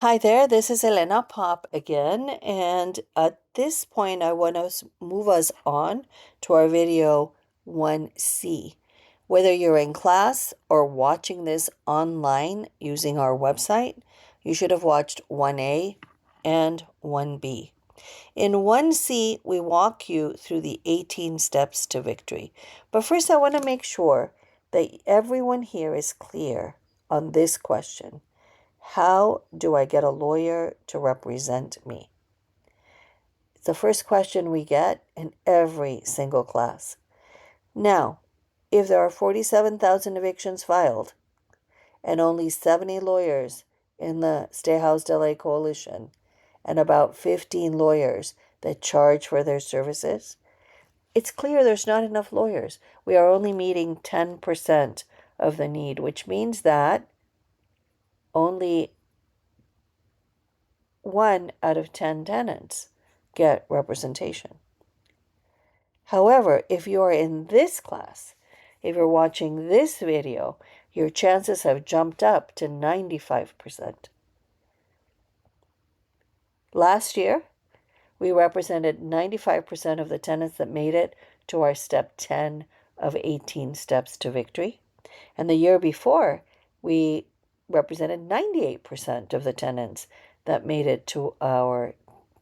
Hi there, this is Elena Pop again, and at this point I want to move us on to our video 1C. Whether you're in class or watching this online using our website, you should have watched 1A and 1B. In 1C, we walk you through the 18 steps to victory. But first, I want to make sure that everyone here is clear on this question. How do I get a lawyer to represent me? It's the first question we get in every single class. Now, if there are 47,000 evictions filed and only 70 lawyers in the Stay House Delay Coalition and about 15 lawyers that charge for their services, it's clear there's not enough lawyers. We are only meeting 10% of the need, which means that only 1 out of 10 tenants get representation. However, if you are in this class, if you're watching this video, your chances have jumped up to 95%. Last year, we represented 95% of the tenants that made it to our step 10 of 18 steps to victory. And the year before, we represented 98% of the tenants that made it to our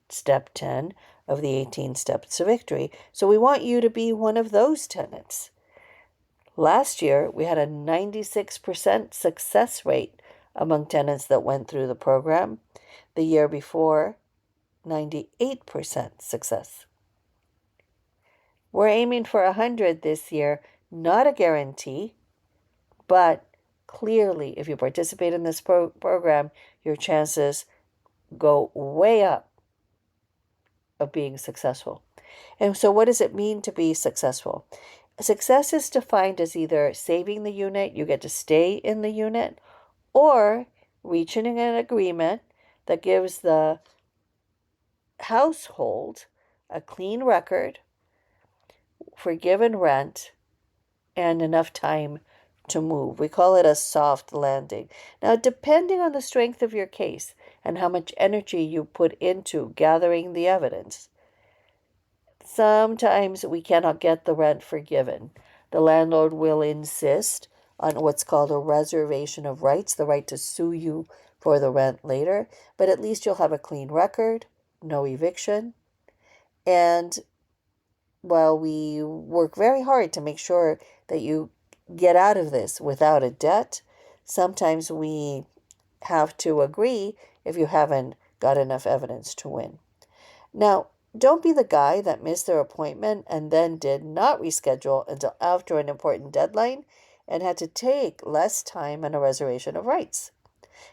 step 10 of the 18 steps to victory. So we want you to be one of those tenants. Last year, we had a 96% success rate among tenants that went through the program. The year before, 98% success. We're aiming for 100 this year, not a guarantee, but clearly, if you participate in this program, your chances go way up of being successful. And so what does it mean to be successful? Success is defined as either saving the unit, you get to stay in the unit, or reaching an agreement that gives the household a clean record, forgiven rent, and enough time to move. We call it a soft landing. Now, depending on the strength of your case and how much energy you put into gathering the evidence, sometimes we cannot get the rent forgiven. The landlord will insist on what's called a reservation of rights, the right to sue you for the rent later, but at least you'll have a clean record, no eviction. And while we work very hard to make sure that you get out of this without a debt, sometimes we have to agree if you haven't got enough evidence to win. Now, don't be the guy that missed their appointment and then did not reschedule until after an important deadline and had to take less time and a reservation of rights.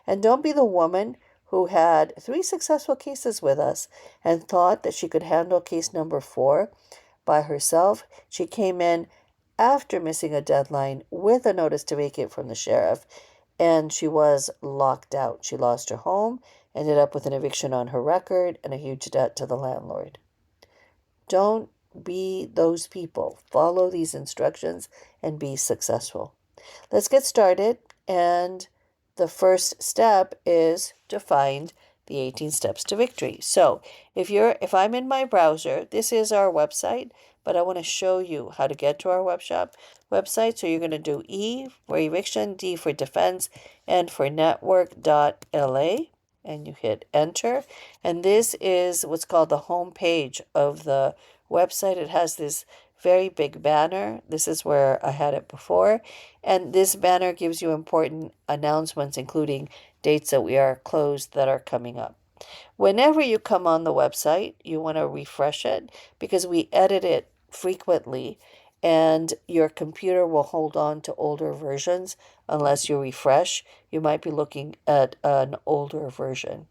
And don't be the woman who had 3 successful cases with us and thought that she could handle case number 4 by herself. She came in after missing a deadline with a notice to vacate from the sheriff, and she was locked out. She lost her home, ended up with an eviction on her record, and a huge debt to the landlord. Don't be those people. Follow these instructions and be successful. Let's get started, and the first step is to find the 18 steps to victory. So if I'm in my browser, this is our website, but I want to show you how to get to our website. So you're going to do E for eviction, D for defense, and for network.la, and you hit enter. And this is what's called the home page of the website. It has this very big banner. This is where I had it before. And this banner gives you important announcements, including dates that we are closed that are coming up. Whenever you come on the website, you want to refresh it because we edit it frequently and your computer will hold on to older versions unless you refresh. You might be looking at an older version.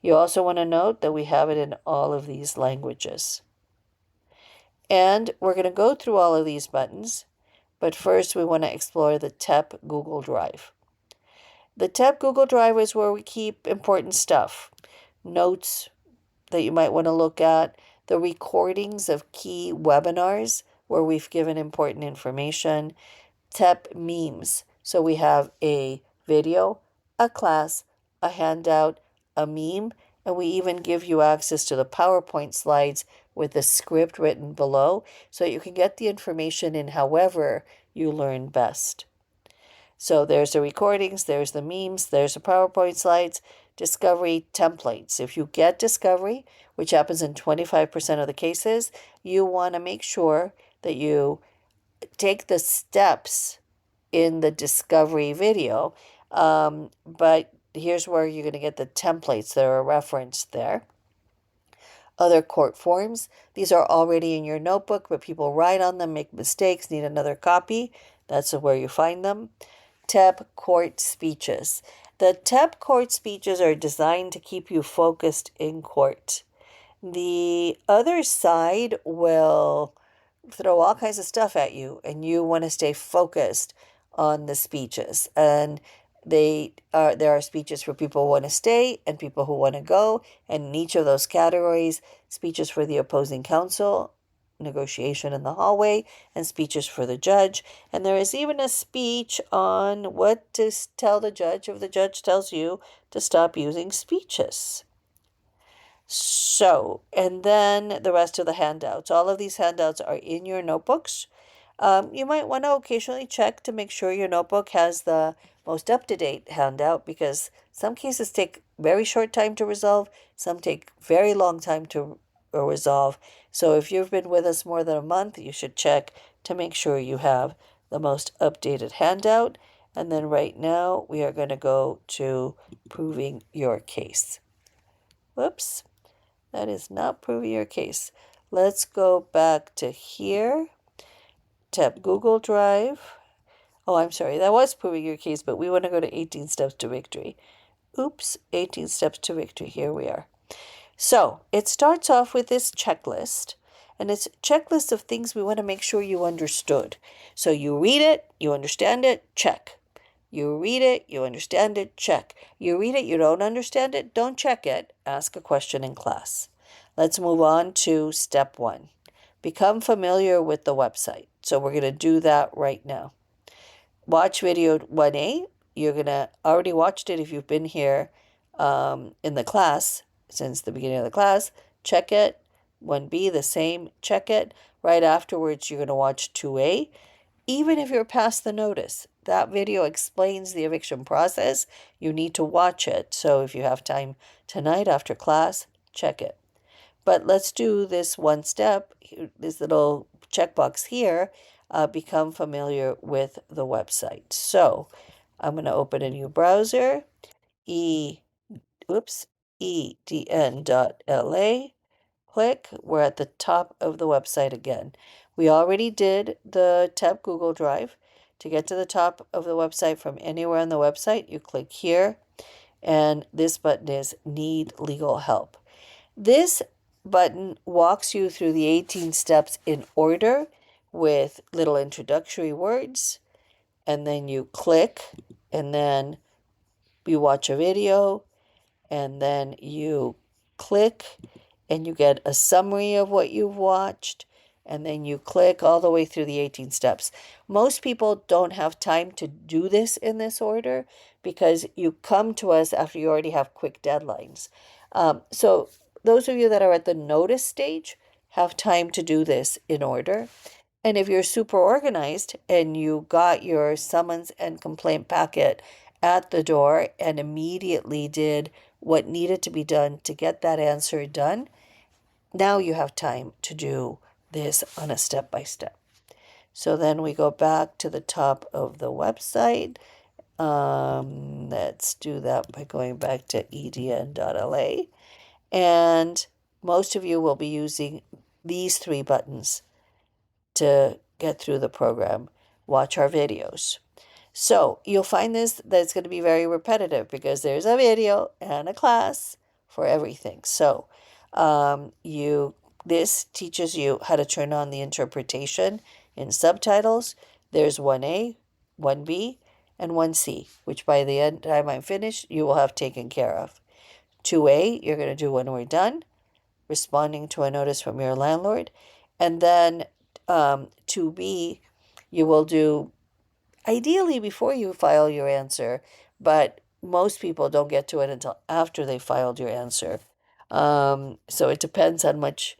You also want to note that we have it in all of these languages. And we're going to go through all of these buttons, but first we want to explore the TEP Google Drive. The TEP Google Drive is where we keep important stuff, notes that you might want to look at, the recordings of key webinars where we've given important information, TEP memes. So we have a video, a class, a handout, a meme, and we even give you access to the PowerPoint slides with the script written below so you can get the information in however you learn best. So there's the recordings, there's the memes, there's the PowerPoint slides, discovery templates. If you get discovery, which happens in 25% of the cases, you want to make sure that you take the steps in the discovery video. But here's where you're going to get the templates that are referenced there. Other court forms. These are already in your notebook, but people write on them, make mistakes, need another copy. That's where you find them. TEP court speeches. The TEP court speeches are designed to keep you focused in court. The other side will throw all kinds of stuff at you, and you want to stay focused on the speeches. And there are speeches for people who want to stay and people who want to go, and in each of those categories, speeches for the opposing counsel, negotiation in the hallway, and speeches for the judge. And there is even a speech on what to tell the judge if the judge tells you to stop using speeches. So, and then the rest of the handouts. All of these handouts are in your notebooks. You might want to occasionally check to make sure your notebook has the most up-to-date handout, because some cases take very short time to resolve, some take very long time to resolve. So if you've been with us more than a month, you should check to make sure you have the most updated handout. And then right now we are going to go to proving your case. Whoops. That is not proving your case. Let's go back to here. Tap Google Drive. Oh, I'm sorry. That was proving your case, but we want to go to 18 steps to victory. Oops, 18 steps to victory. Here we are. So it starts off with this checklist, and it's a checklist of things we want to make sure you understood. So you read it, you understand it, check. You read it, you understand it, check. You read it, you don't understand it, don't check it. Ask a question in class. Let's move on to step 1. Become familiar with the website. So we're going to do that right now. Watch video 1A. You're going to already watched it if you've been here in the class since the beginning of the class. Check it. 1B, the same. Check it. Right afterwards, you're going to watch 2A. Even if you're past the notice, that video explains the eviction process. You need to watch it. So if you have time tonight after class, check it. But let's do this one step, this little checkbox here, become familiar with the website. So I'm going to open a new browser, edn.la. Click. We're at the top of the website again. We already did the tab Google Drive. To get to the top of the website from anywhere on the website, you click here, and this button is Need Legal Help. This button walks you through the 18 steps in order with little introductory words, and then you click, and then you watch a video, and then you click, and you get a summary of what you've watched, and then you click all the way through the 18 steps. Most people don't have time to do this in this order because you come to us after you already have quick deadlines. So those of you that are at the notice stage have time to do this in order. And if you're super organized and you got your summons and complaint packet at the door and immediately did what needed to be done to get that answer done, now you have time to do this on a step-by-step. So then we go back to the top of the website. Let's do that by going back to edn.la. And most of you will be using these 3 buttons to get through the program. Watch our videos. So you'll find that it's going to be very repetitive because there's a video and a class for everything. So this teaches you how to turn on the interpretation in subtitles. There's 1A, 1B, and 1C, which by the time I'm finished, you will have taken care of. 2A, you're going to do when we're done, responding to a notice from your landlord. And then 2B, you will do ideally before you file your answer, but most people don't get to it until after they filed your answer. So it depends on much,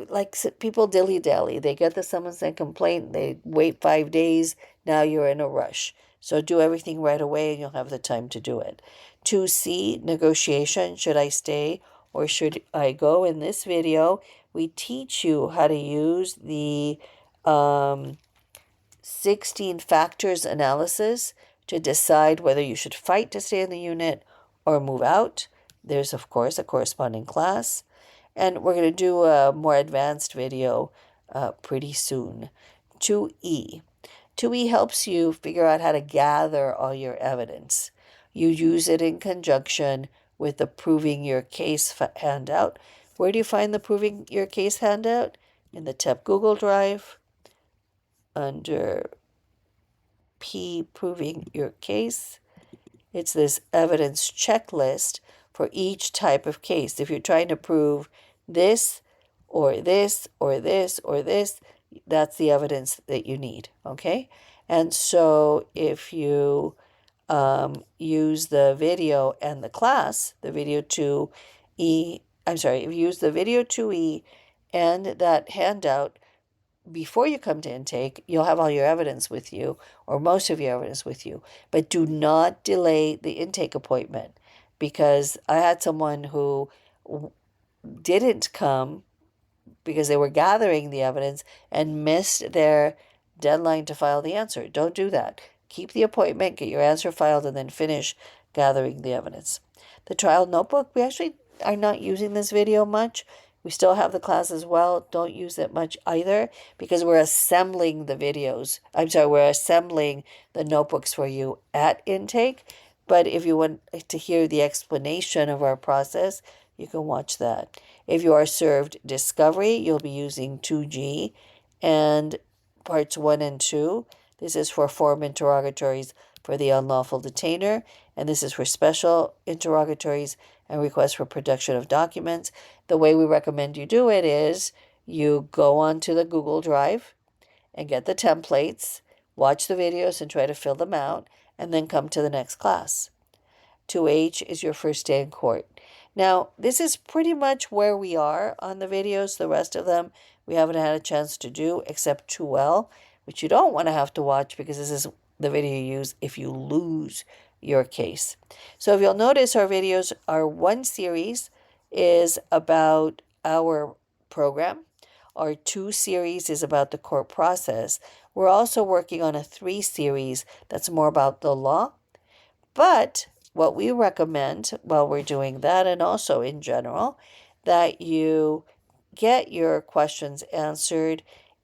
like people dilly-dally. They get the summons and complaint, they wait 5 days, now you're in a rush. So do everything right away and you'll have the time to do it. 2C, negotiation. Should I stay or should I go? In this video, we teach you how to use the 16 factors analysis to decide whether you should fight to stay in the unit or move out. There's, of course, a corresponding class. And we're going to do a more advanced video pretty soon. 2E. 2E helps you figure out how to gather all your evidence. You use it in conjunction with the Proving Your Case handout. Where do you find the Proving Your Case handout? In the TEP Google Drive, under P, Proving Your Case. It's this evidence checklist for each type of case. If you're trying to prove this or this or this or this, that's the evidence that you need, okay? And so if you use the video and the class, the video 2E, if you use the video 2E and that handout, before you come to intake, you'll have all your evidence with you, or most of your evidence with you. But do not delay the intake appointment, because I had someone who didn't come because they were gathering the evidence and missed their deadline to file the answer. Don't do that. Keep the appointment, get your answer filed, and then finish gathering the evidence. The trial notebook, we actually are not using this video much. We still have the class as well. Don't use it much either, because we're assembling the videos. We're assembling the notebooks for you at intake. But if you want to hear the explanation of our process, you can watch that. If you are served discovery, you'll be using 2G and parts 1 and 2. This is for form interrogatories for the unlawful detainer, and this is for special interrogatories and requests for production of documents. The way we recommend you do it is you go onto the Google Drive and get the templates, watch the videos and try to fill them out, and then come to the next class. 2H is your first day in court. Now, this is pretty much where we are on the videos. The rest of them we haven't had a chance to do, except 2L, which you don't want to have to watch because this is the video you use if you lose your case. So if you'll notice, our videos, our one series is about our program. Our 2 series is about the court process. We're also working on a 3 series that's more about the law. But what we recommend while we're doing that, and also in general, that you get your questions answered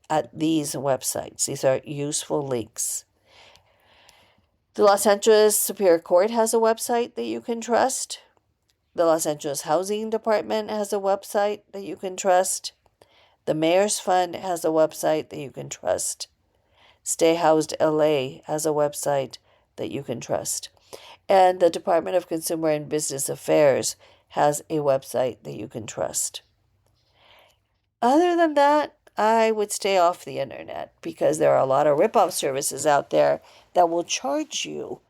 at these websites. These are useful links. The Los Angeles Superior Court has a website that you can trust. The Los Angeles Housing Department has a website that you can trust. The Mayor's Fund has a website that you can trust. Stay Housed LA has a website that you can trust. And the Department of Consumer and Business Affairs has a website that you can trust. Other than that, I would stay off the internet, because there are a lot of rip-off services out there that will charge you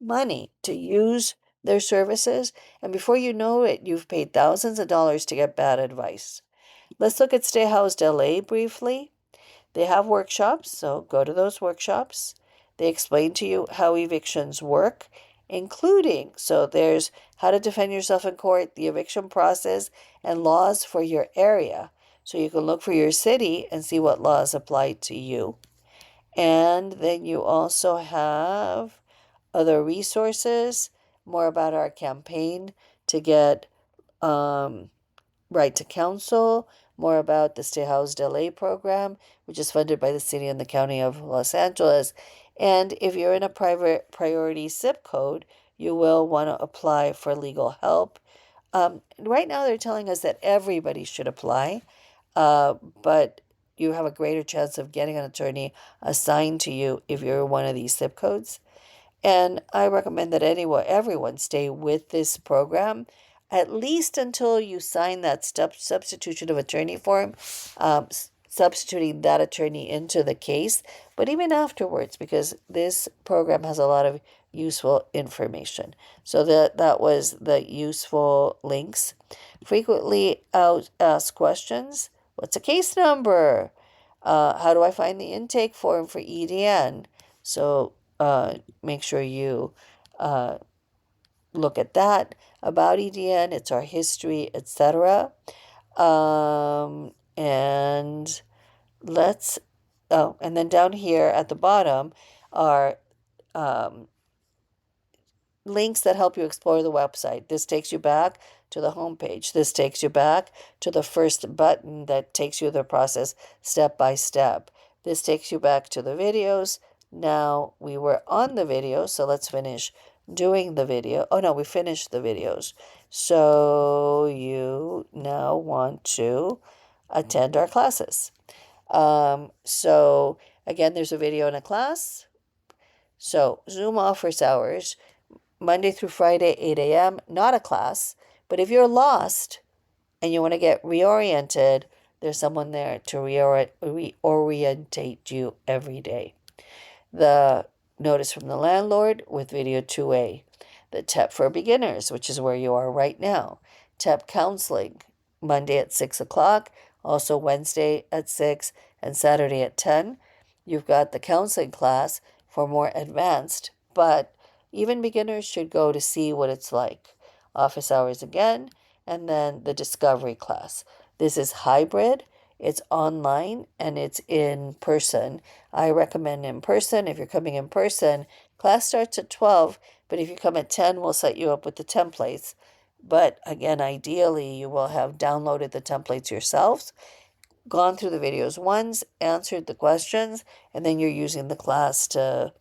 money to use their services. And before you know it, you've paid thousands of dollars to get bad advice. Let's look at Stay Housed LA briefly. They have workshops, so go to those workshops. They explain to you how evictions work, including, so there's how to defend yourself in court, the eviction process, and laws for your area. So you can look for your city and see what laws apply to you. And then you also have other resources, more about our campaign to get right to counsel, more about the Stay Housed LA program, which is funded by the city and the county of Los Angeles. And if you're in a private priority zip code, you will want to apply for legal help. Right now, they're telling us that everybody should apply, but you have a greater chance of getting an attorney assigned to you if you're one of these zip codes. And I recommend that everyone stay with this program, at least until you sign that substitution of attorney form, substituting that attorney into the case, but even afterwards, because this program has a lot of useful information. So that was the useful links. Frequently asked questions. What's a case number? How do I find the intake form for EDN? So make sure you look at that about EDN. It's our history, etc. And let's, oh, and then down here at the bottom are um, links that help you explore the website. This takes you back to the homepage. This takes you back to the first button that takes you the process step by step. This takes you back to the videos. Now we were on the video, so let's finish doing the video. Oh no, we finished the videos. So you now want to attend our classes. So again, there's a video in a class. So Zoom office hours, Monday through Friday, 8 a.m., not a class. But if you're lost and you want to get reoriented, there's someone there to reorientate you every day. The notice from the landlord with video 2A. The TEP for beginners, which is where you are right now. TEP counseling, Monday at 6 o'clock, also Wednesday at 6 and Saturday at 10. You've got the counseling class for more advanced, but even beginners should go to see what it's like. Office hours again, and then the discovery class. This is hybrid, it's online, and it's in person. I recommend in person. If you're coming in person, class starts at 12, but if you come at 10, we'll set you up with the templates. But again, ideally, you will have downloaded the templates yourselves, gone through the videos once, answered the questions, and then you're using the class to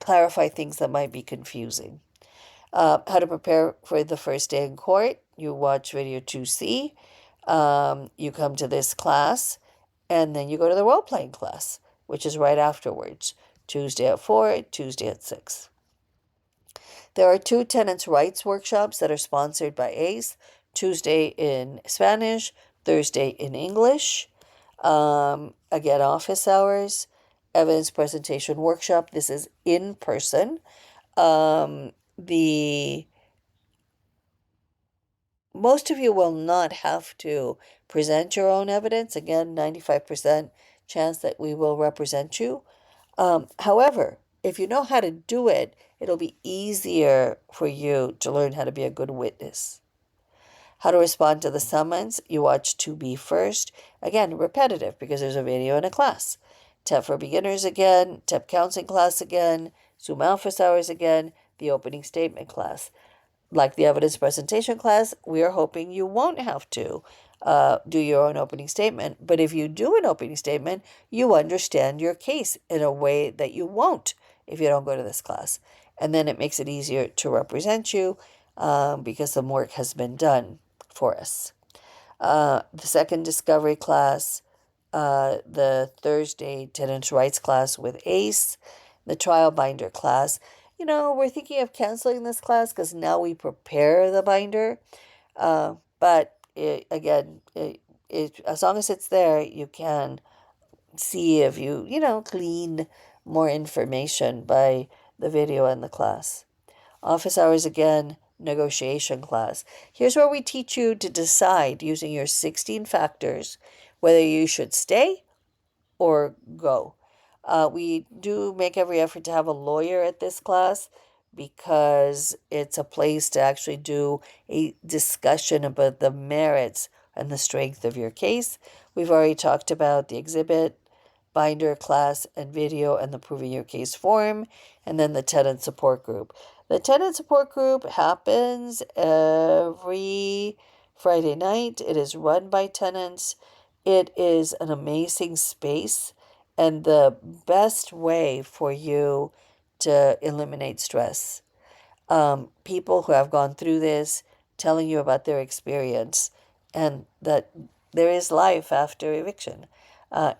clarify things that might be confusing. How to prepare for the first day in court. You watch video 2C. You come to this class, and then you go to the role-playing class, which is right afterwards. Tuesday at 4, Tuesday at 6. There are 2 tenants' rights workshops that are sponsored by ACE. Tuesday in Spanish, Thursday in English. Again, office hours. Evidence presentation workshop. This is in person. Most of you will not have to present your own evidence. Again, 95% chance that we will represent you. However, if you know how to do it, it'll be easier for you to learn how to be a good witness. How to respond to the summons. You watch 2B first. Again, repetitive because there's a video in a class. TEP for beginners again, TEP counseling class again, Zoom office hours again, the opening statement class. Like the evidence presentation class, we are hoping you won't have to do your own opening statement. But if you do an opening statement, you understand your case in a way that you won't if you don't go to this class. And then it makes it easier to represent you because some work has been done for us. The second discovery class, the Thursday tenants' rights class with ACE, the trial binder class. You know, we're thinking of canceling this class because now we prepare the binder. But as long as it's there, you can see if you glean more information by the video and the class. Office hours again, negotiation class. Here's where we teach you to decide using your 16 factors whether you should stay or go. We do make every effort to have a lawyer at this class because it's a place to actually do a discussion about the merits and the strength of your case. We've already talked about the exhibit, binder class, and video, and the proving your case form, and then the tenant support group. The tenant support group happens every Friday night. It is run by tenants. It is an amazing space and the best way for you to eliminate stress. People who have gone through this telling you about their experience and that there is life after eviction.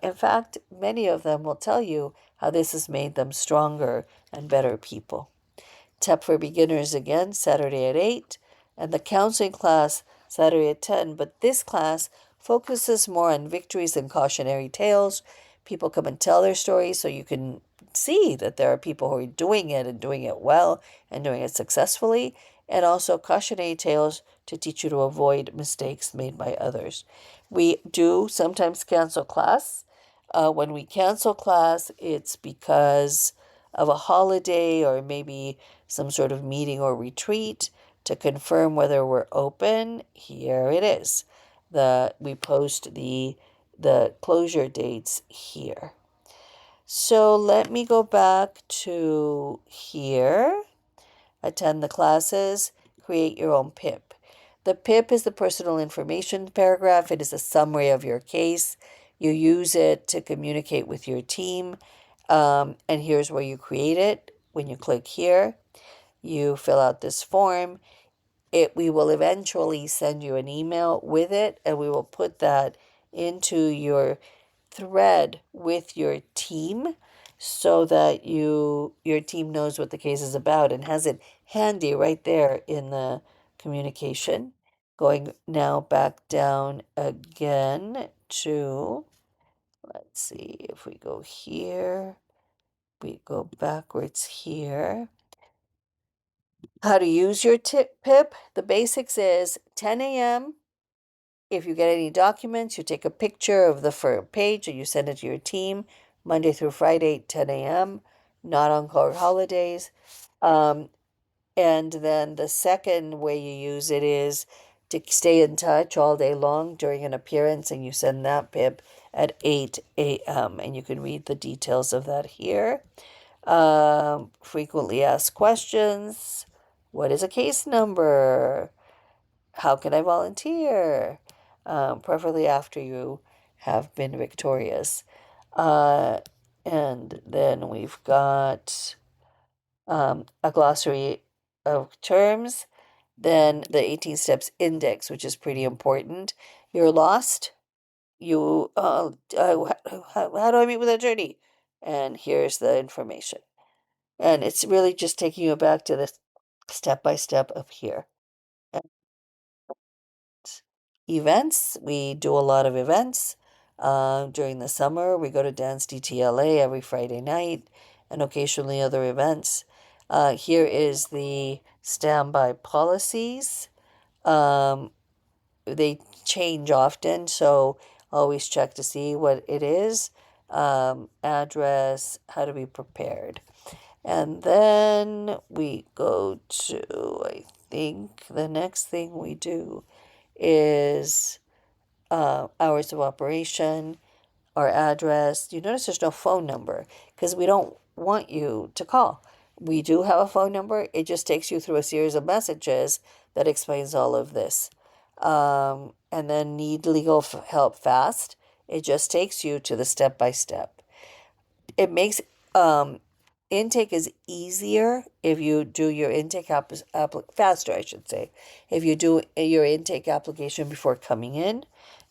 In fact, many of them will tell you how this has made them stronger and better people. TEP for beginners again, Saturday at 8, and the counseling class, Saturday at 10. But this class focuses more on victories and cautionary tales. People come and tell their stories so you can see that there are people who are doing it and doing it well and doing it successfully, and also cautionary tales to teach you to avoid mistakes made by others. We do sometimes cancel class. When we cancel class, it's because of a holiday or maybe some sort of meeting or retreat. To confirm whether we're open, here it is. We post the closure dates here. So let me go back to here. Attend the classes, create your own PIP. The PIP is the personal information paragraph. It is a summary of your case. You use it to communicate with your team. And here's where you create it. When you click here, you fill out this form. We will eventually send you an email with it, and we will put that into your thread with your team so that your team knows what the case is about and has it handy right there in the communication. Going now back down again to, let's see if we go here, we go backwards here. How to use your PIP. The basics is 10 a.m. If you get any documents, you take a picture of the front page and you send it to your team Monday through Friday, 10 a.m., not on court holidays. And then the second way you use it is to stay in touch all day long during an appearance, and you send that PIP at 8 a.m. And you can read the details of that here. Frequently asked questions. What is a case number? How can I volunteer? Preferably after you have been victorious. And then we've got a glossary of terms, then the 18 steps index, which is pretty important. You're lost. How do I meet with an attorney? And here's the information. And it's really just taking you back to the step by step of here. Events, we do a lot of events. During the summer, we go to Dance DTLA every Friday night and occasionally other events. Here is the standby policies. They change often, so always check to see what it is. Address, how to be prepared. And then we go to, I think the next thing we do is hours of operation, our address. You notice there's no phone number because we don't want you to call. We do have a phone number. It just takes you through a series of messages that explains all of this. And then need legal help fast. It just takes you to the step by step. It makes intake is easier if you do your intake faster, I should say. If you do your intake application before coming in,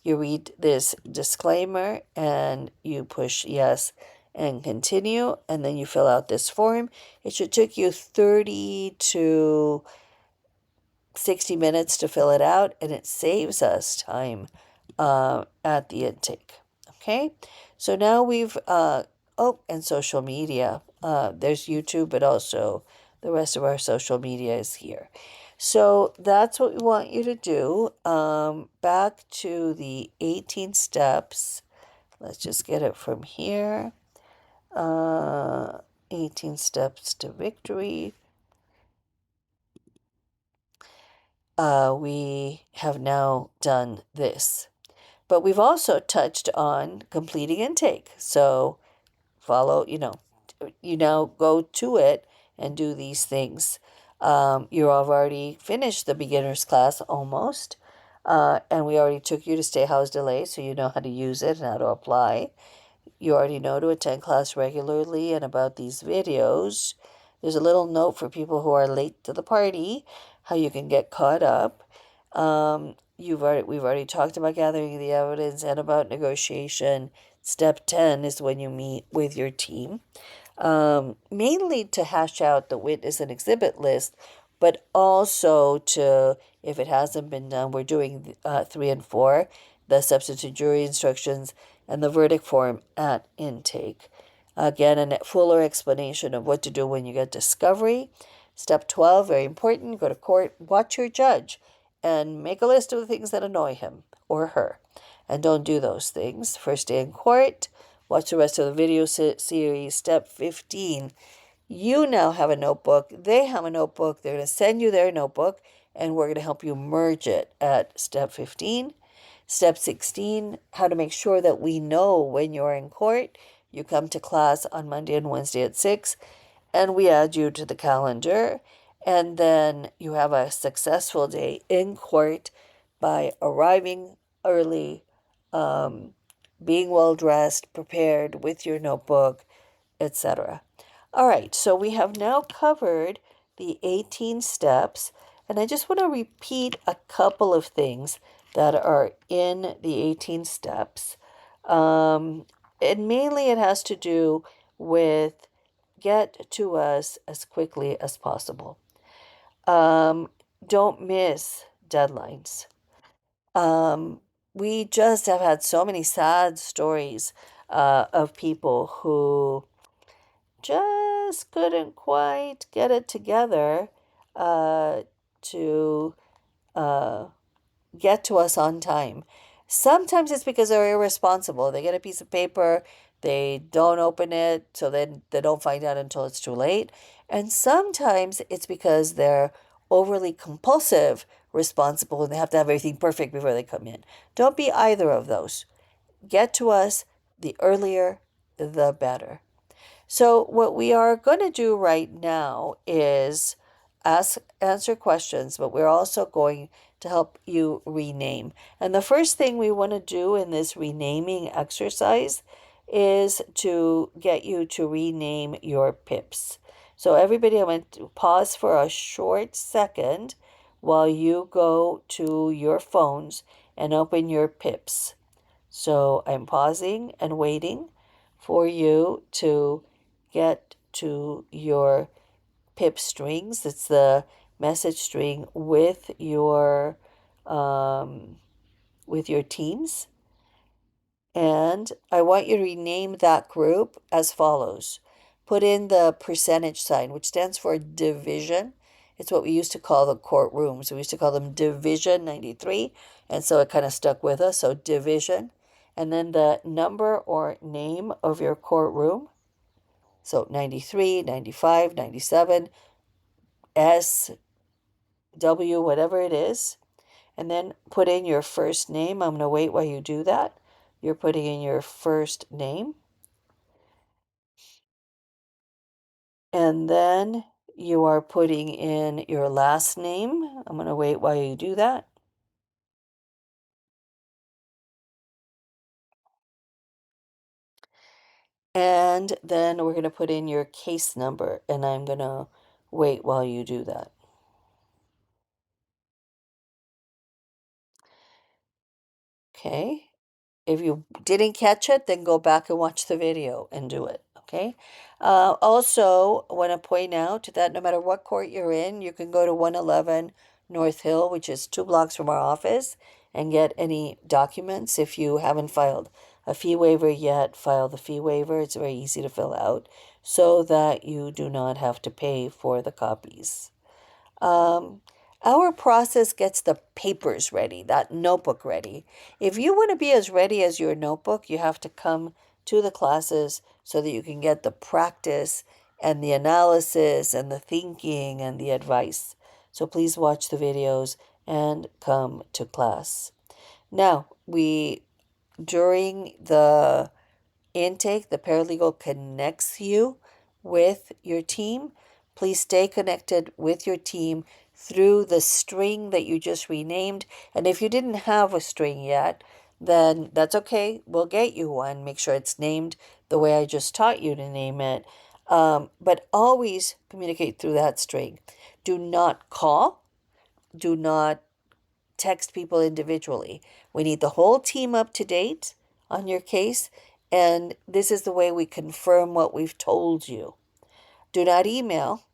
you read this disclaimer and you push yes and continue, and then you fill out this form. It should take you 30 to 60 minutes to fill it out, and it saves us time at the intake. Okay, so now we've and social media. There's YouTube, but also the rest of our social media is here. So that's what we want you to do. Back to the 18 steps. Let's just get it from here. 18 steps to victory. We have now done this. But we've also touched on completing intake. So follow, you now go to it and do these things. You have already finished the beginner's class almost. And we already took you to stay house delay, so you know how to use it and how to apply. You already know to attend class regularly and about these videos. There's a little note for people who are late to the party, how you can get caught up. We've already talked about gathering the evidence and about negotiation. Step 10 is when you meet with your team, mainly to hash out the witness and exhibit list, but also to, if it hasn't been done, we're doing 3 and 4, the substitute jury instructions and the verdict form at intake. Again, a fuller explanation of what to do when you get discovery. Step 12, very important, go to court, watch your judge, and make a list of the things that annoy him or her. And don't do those things. First day in court, watch the rest of the video series. Step 15, you now have a notebook. They have a notebook. They're going to send you their notebook, and we're going to help you merge it at step 15. Step 16, how to make sure that we know when you're in court. You come to class on Monday and Wednesday at 6, and we add you to the calendar. And then you have a successful day in court by arriving early, being well dressed, prepared with your notebook, etc. All right, so we have now covered the 18 steps, and I just want to repeat a couple of things that are in the 18 steps. And mainly it has to do with get to us as quickly as possible. Don't miss deadlines. We just have had so many sad stories of people who just couldn't quite get it together to get to us on time. Sometimes it's because they're irresponsible. They get a piece of paper, they don't open it, so then they don't find out until it's too late. And sometimes it's because they're overly compulsive, responsible, and they have to have everything perfect before they come in. Don't be either of those. Get to us the earlier, the better. So what we are going to do right now is answer questions, but we're also going to help you rename. And the first thing we want to do in this renaming exercise is to get you to rename your pips. So everybody, I'm going to pause for a short second while you go to your phones and open your pips. So I'm pausing and waiting for you to get to your pip strings. It's the message string with your teams. And I want you to rename that group as follows. Put in the percentage sign, which stands for division. It's what we used to call the courtrooms. We used to call them Division 93, and so it kind of stuck with us. So division, and then the number or name of your courtroom. So 93, 95, 97, S, W, whatever it is. And then put in your first name. I'm going to wait while you do that. You're putting in your first name. And then you are putting in your last name. I'm going to wait while you do that. And then we're going to put in your case number, and I'm going to wait while you do that. Okay. If you didn't catch it, then go back and watch the video and do it. Okay. Also, I want to point out that no matter what court you're in, you can go to 111 North Hill, which is 2 blocks from our office, and get any documents. If you haven't filed a fee waiver yet, file the fee waiver. It's very easy to fill out so that you do not have to pay for the copies. Our process gets the papers ready, that notebook ready. If you want to be as ready as your notebook, you have to come to the classes so that you can get the practice and the analysis and the thinking and the advice. So please watch the videos and come to class. Now, during the intake, the paralegal connects you with your team. Please stay connected with your team through the string that you just renamed. And if you didn't have a string yet, then that's okay. We'll get you one. Make sure it's named the way I just taught you to name it. But always communicate through that string. Do not call. Do not text people individually. We need the whole team up to date on your case, and this is the way we confirm what we've told you. Do not email,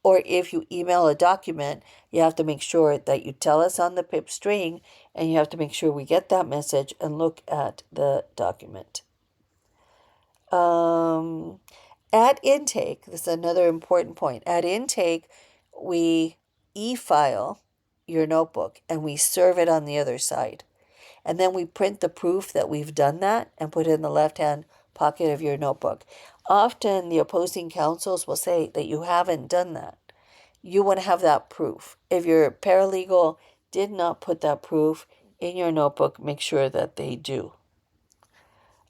or if you email a document, you have to make sure that you tell us on the PIP string, and you have to make sure we get that message and look at the document. Um, at intake, this is another important point. At intake, we e-file your notebook and we serve it on the other side. And then we print the proof that we've done that and put it in the left-hand pocket of your notebook. Often the opposing counsels will say that you haven't done that. You want to have that proof. If your paralegal did not put that proof in your notebook, make sure that they do.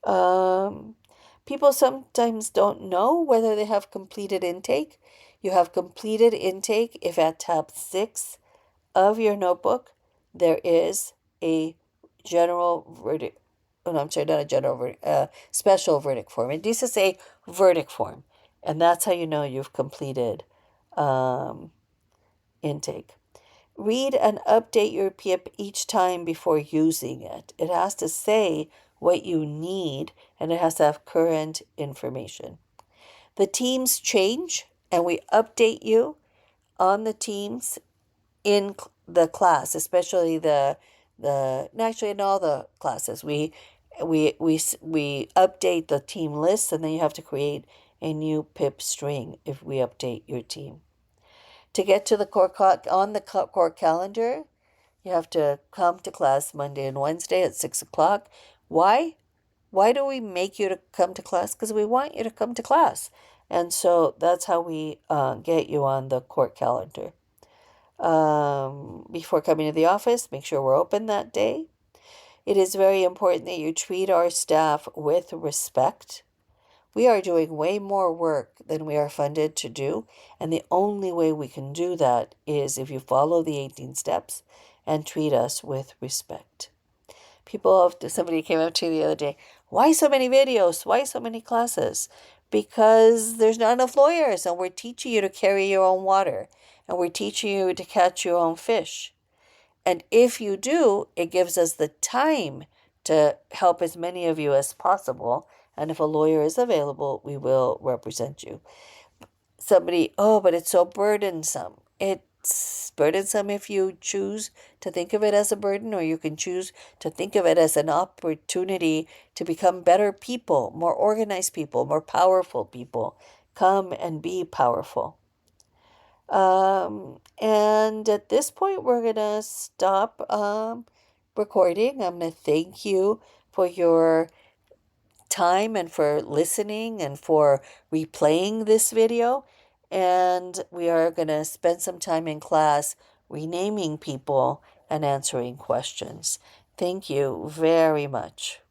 Um, People sometimes don't know whether they have completed intake. You have completed intake if at tab 6 of your notebook there is a general verdict. Oh, no, I'm sorry, not a general verdict, special verdict form. It needs to say verdict form, and that's how you know you've completed intake. Read and update your PIP each time before using it. It has to say what you need and it has to have current information. The teams change and we update you on the teams in the class, especially actually in all the classes. We update the team lists and then you have to create a new PIP string if we update your team. To get to the on the court calendar, you have to come to class Monday and Wednesday at 6 o'clock. Why? Why do we make you to come to class? Because we want you to come to class. And so that's how we get you on the court calendar. Before coming to the office, make sure we're open that day. It is very important that you treat our staff with respect. We are doing way more work than we are funded to do, and the only way we can do that is if you follow the 18 steps and treat us with respect. Somebody came up to me the other day, why so many videos? Why so many classes? Because there's not enough lawyers, and we're teaching you to carry your own water, and we're teaching you to catch your own fish. And if you do, it gives us the time to help as many of you as possible. And if a lawyer is available, we will represent you. But it's so burdensome. It's burdensome if you choose to think of it as a burden, or you can choose to think of it as an opportunity to become better people, more organized people, more powerful people. Come and be powerful. And at this point, we're going to stop recording. I'm going to thank you for your time and for listening and for replaying this video. And we are going to spend some time in class renaming people and answering questions. Thank you very much.